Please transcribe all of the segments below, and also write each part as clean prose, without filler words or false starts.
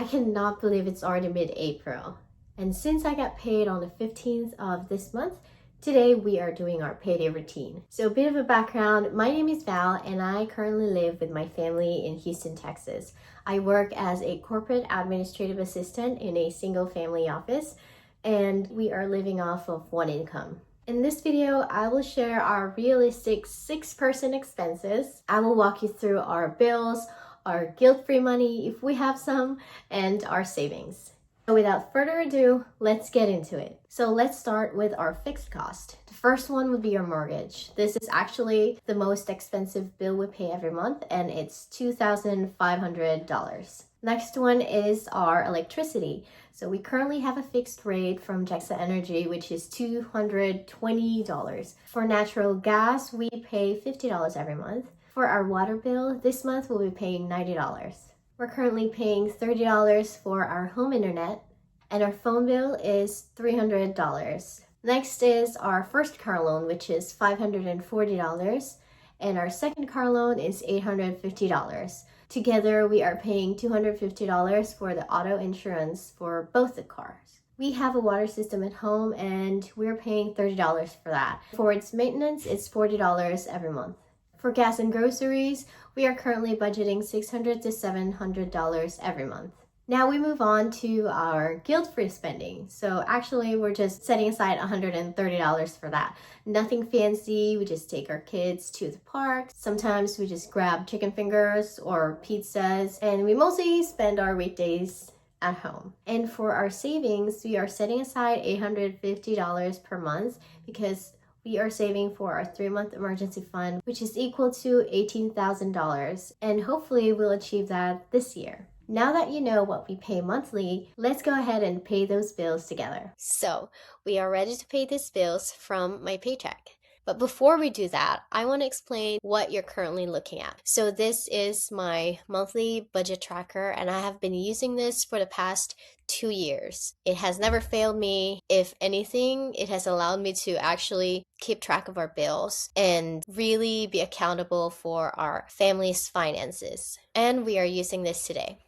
I cannot believe it's already mid-April. And since I got paid on the 15th of this month, today we are doing our payday routine. So a bit of a background, my name is Val and I currently live with my family in Houston, Texas. I work as a corporate administrative assistant in a single family office and we are living off of one income. In this video, I will share our realistic 6-person expenses. I will walk you through our bills, our guilt-free money if we have some, and our savings. So without further ado, let's get into it. So let's start with our fixed cost. The first one would be your mortgage. This is actually the most expensive bill we pay every month, and it's $2,500. Next one is our electricity. So we currently have a fixed rate from Jackson Energy, which is $220. For natural gas, we pay $50 every month. For our water bill, this month we'll be paying $90. We're currently paying $30 for our home internet, and our phone bill is $300. Next is our first car loan, which is $540, and our second car loan is $850. Together, we are paying $250 for the auto insurance for both the cars. We have a water system at home, and we're paying $30 for that. For its maintenance, it's $40 every month. For gas and groceries, we are currently budgeting $600 to $700 every month. Now we move on to our guilt-free spending. So actually we're just setting aside $130 for that. Nothing fancy, we just take our kids to the park. Sometimes we just grab chicken fingers or pizzas, and we mostly spend our weekdays at home. And for our savings, we are setting aside $850 per month because we are saving for our 3-month emergency fund, which is equal to $18,000, and hopefully we'll achieve that this year. Now that you know what we pay monthly, let's go ahead and pay those bills together. So, we are ready to pay these bills from my paycheck. But before we do that, I want to explain what you're currently looking at. So this is my monthly budget tracker, and I have been using this for the past 2 years. It has never failed me. If anything, it has allowed me to actually keep track of our bills and really be accountable for our family's finances. And we are using this today.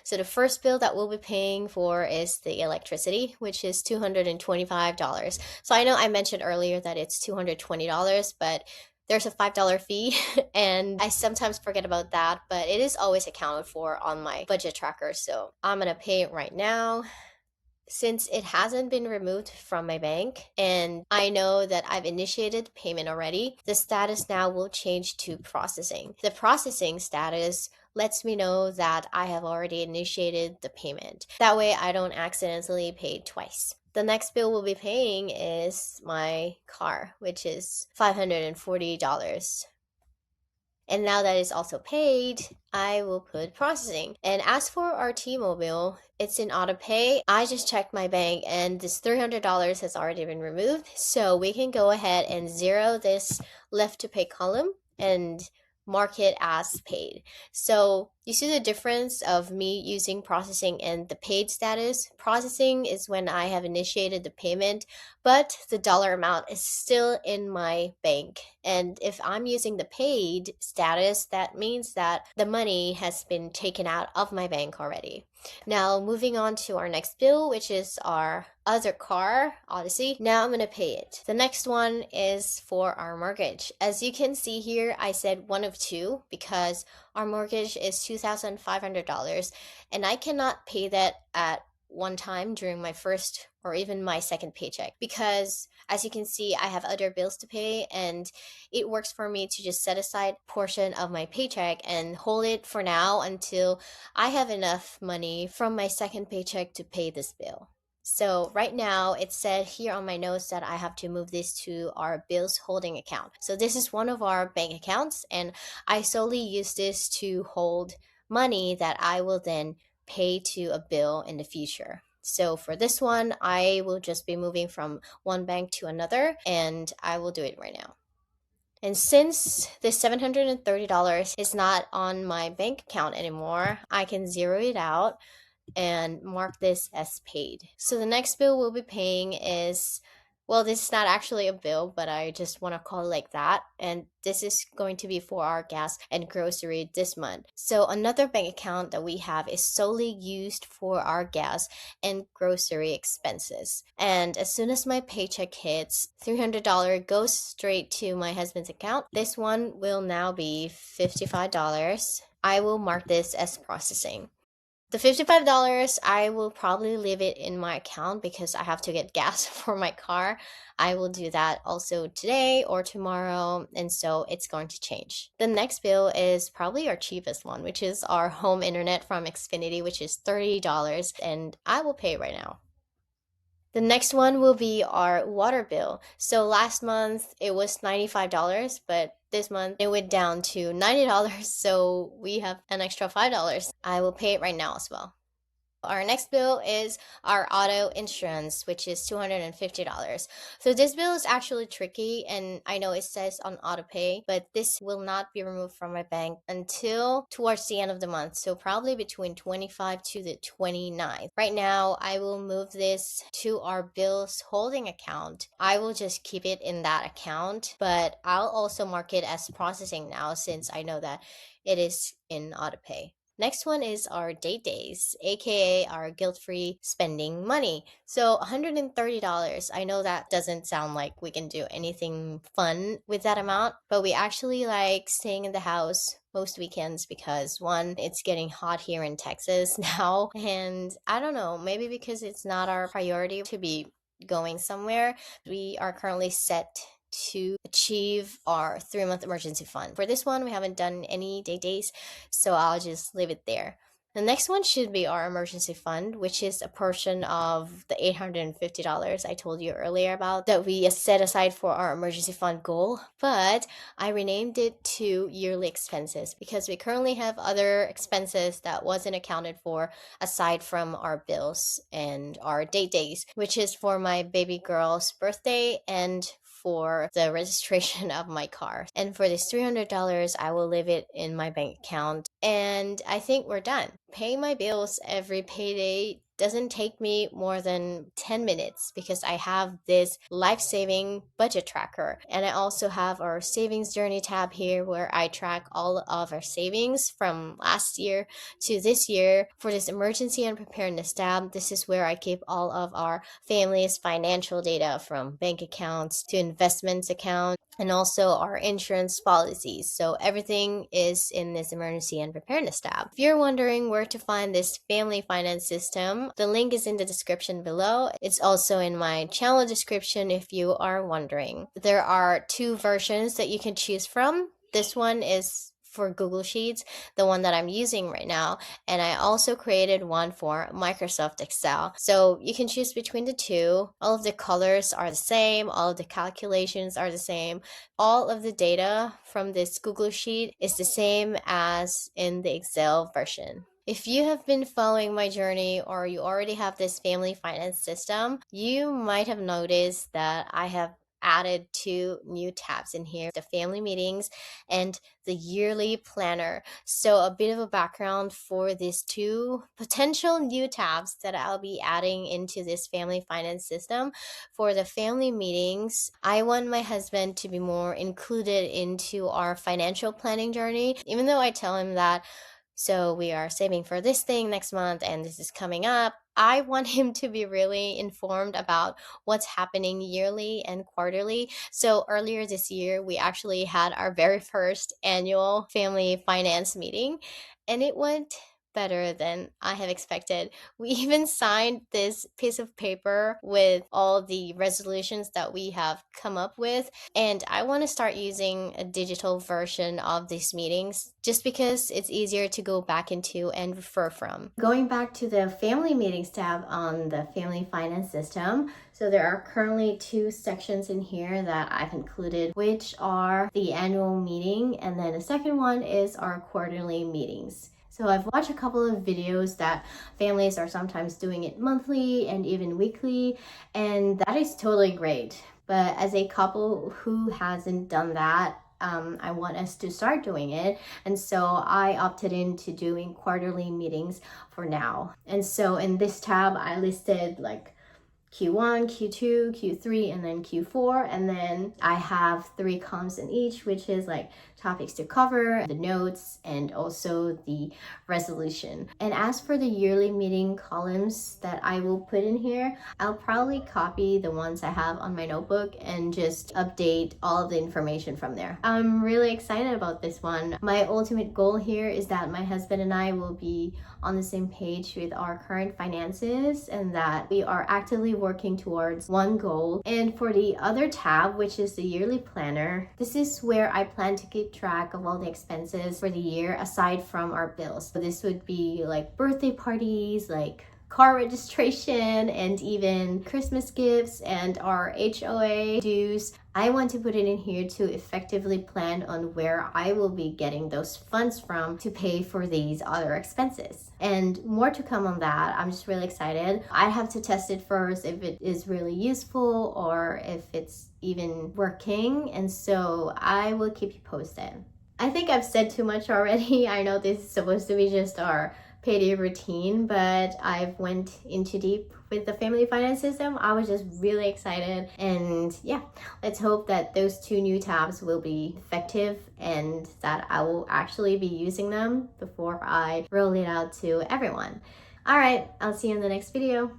So the first bill that we'll be paying for is the electricity, which is $225. So I know I mentioned earlier that it's $220, but there's a $5 fee and I sometimes forget about that, but it is always accounted for on my budget tracker. So I'm going to pay it right now. Since it hasn't been removed from my bank and I know that I've initiated payment already, the status now will change to processing. The processing status lets me know that I have already initiated the payment. That way I don't accidentally pay twice. The next bill we'll be paying is my car, which is $540. And now that it's also paid, I will put processing. And as for our T-Mobile, it's in auto pay. I just checked my bank and this $300 has already been removed. So we can go ahead and zero this left to pay column and mark it as paid. So you see the difference of me using processing and the paid status. Processing is when I have initiated the payment, but the dollar amount is still in my bank. And if I'm using the paid status, that means that the money has been taken out of my bank already. Now moving on to our next bill, which is our other car, Odyssey. Now I'm going to pay it. The next one is for our mortgage. As you can see here, I said one of two because our mortgage is $2,500 and I cannot pay that at one time during my first or even my second paycheck because as you can see, I have other bills to pay and it works for me to just set aside a portion of my paycheck and hold it for now until I have enough money from my second paycheck to pay this bill. So right now it said here on my notes that I have to move this to our bills holding account. So this is one of our bank accounts and I solely use this to hold money that I will then pay to a bill in the future. So for this one, I will just be moving from one bank to another and I will do it right now. And since this $730 is not on my bank account anymore, I can zero it out and mark this as paid. So the next bill we'll be paying is Well, this is not actually a bill, but I just want to call it like that. And this is going to be for our gas and grocery this month. So another bank account that we have is solely used for our gas and grocery expenses. And as soon as my paycheck hits, $300 goes straight to my husband's account. This one will now be $55. I will mark this as processing. The $55, I will probably leave it in my account because I have to get gas for my car. I will do that also today or tomorrow, and so it's going to change. The next bill is probably our cheapest one, which is our home internet from Xfinity, which is $30, and I will pay right now. The next one will be our water bill. So last month it was $95, but this month it went down to $90, so we have an extra $5. I will pay it right now as well. Our next bill is our auto insurance, which is $250. So this bill is actually tricky, and I know it says on auto pay, but this will not be removed from my bank until towards the end of the month. So probably between 25 to the 29th. Right now, I will move this to our bills holding account. I will just keep it in that account, but I'll also mark it as processing now since I know that it is in auto pay. Next one is our date days, aka our guilt-free spending money. So $130. I know that doesn't sound like we can do anything fun with that amount, but we actually like staying in the house most weekends because one, it's getting hot here in Texas now, and I don't know, maybe because it's not our priority to be going somewhere. We are currently set to achieve our 3-month emergency fund. For this one, we haven't done any day days, so I'll just leave it there. The next one should be our emergency fund, which is a portion of the $850 I told you earlier about that we set aside for our emergency fund goal, but I renamed it to yearly expenses because we currently have other expenses that wasn't accounted for aside from our bills and our date days, which is for my baby girl's birthday and for the registration of my car. And for this $300, I will leave it in my bank account. And I think we're done. Paying my bills every payday doesn't take me more than 10 minutes because I have this life-saving budget tracker. And I also have our savings journey tab here where I track all of our savings from last year to this year. For this emergency and preparedness tab, this is where I keep all of our family's financial data from bank accounts to investments account and also our insurance policies. So everything is in this emergency and preparedness tab. If you're wondering where to find this family finance system, the link is in the description below. It's also in my channel description if you are wondering. There are 2 versions that you can choose from. This one is for Google Sheets, the one that I'm using right now, and I also created one for Microsoft Excel. So you can choose between the 2. All of the colors are the same, all of the calculations are the same. All of the data from this Google Sheet is the same as in the Excel version. If you have been following my journey or you already have this family finance system, you might have noticed that I have added 2 new tabs in here, the family meetings and the yearly planner. So a bit of a background for these 2 potential new tabs that I'll be adding into this family finance system. For the family meetings, I want my husband to be more included into our financial planning journey, even though I tell him that so we are saving for this thing next month and this is coming up. I want him to be really informed about what's happening yearly and quarterly. So earlier this year, we actually had our very first annual family finance meeting, and it went better than I have expected. We even signed this piece of paper with all the resolutions that we have come up with, and I want to start using a digital version of these meetings just because it's easier to go back into and refer from. Going back to the family meetings tab on the family finance system, so there are currently 2 sections in here that I've included, which are the annual meeting, and then the second one is our quarterly meetings. So I've watched a couple of videos that families are sometimes doing it monthly and even weekly, and that is totally great. But as a couple who hasn't done that, I want us to start doing it. And so I opted into doing quarterly meetings for now. And so in this tab, I listed like Q1, Q2, Q3, and then Q4. And then I have 3 columns in each, which is like topics to cover, the notes, and also the resolution. And as for the yearly meeting columns that I will put in here, I'll probably copy the ones I have on my notebook and just update all of the information from there. I'm really excited about this one. My ultimate goal here is that my husband and I will be on the same page with our current finances and that we are actively working towards one goal. And for the other tab, which is the yearly planner, this is where I plan to keep track of all the expenses for the year aside from our bills. So this would be like birthday parties, like car registration, and even Christmas gifts and our HOA dues. I want to put it in here to effectively plan on where I will be getting those funds from to pay for these other expenses. And more to come on that. I'm just really excited. I have to test it first if it is really useful or if it's even working. And so I will keep you posted. I think I've said too much already. I know this is supposed to be just our payday routine, but I've went into deep with the family finance system. I was just really excited, and yeah, let's hope that those 2 new tabs will be effective and that I will actually be using them before I roll it out to everyone. All right, I'll see you in the next video.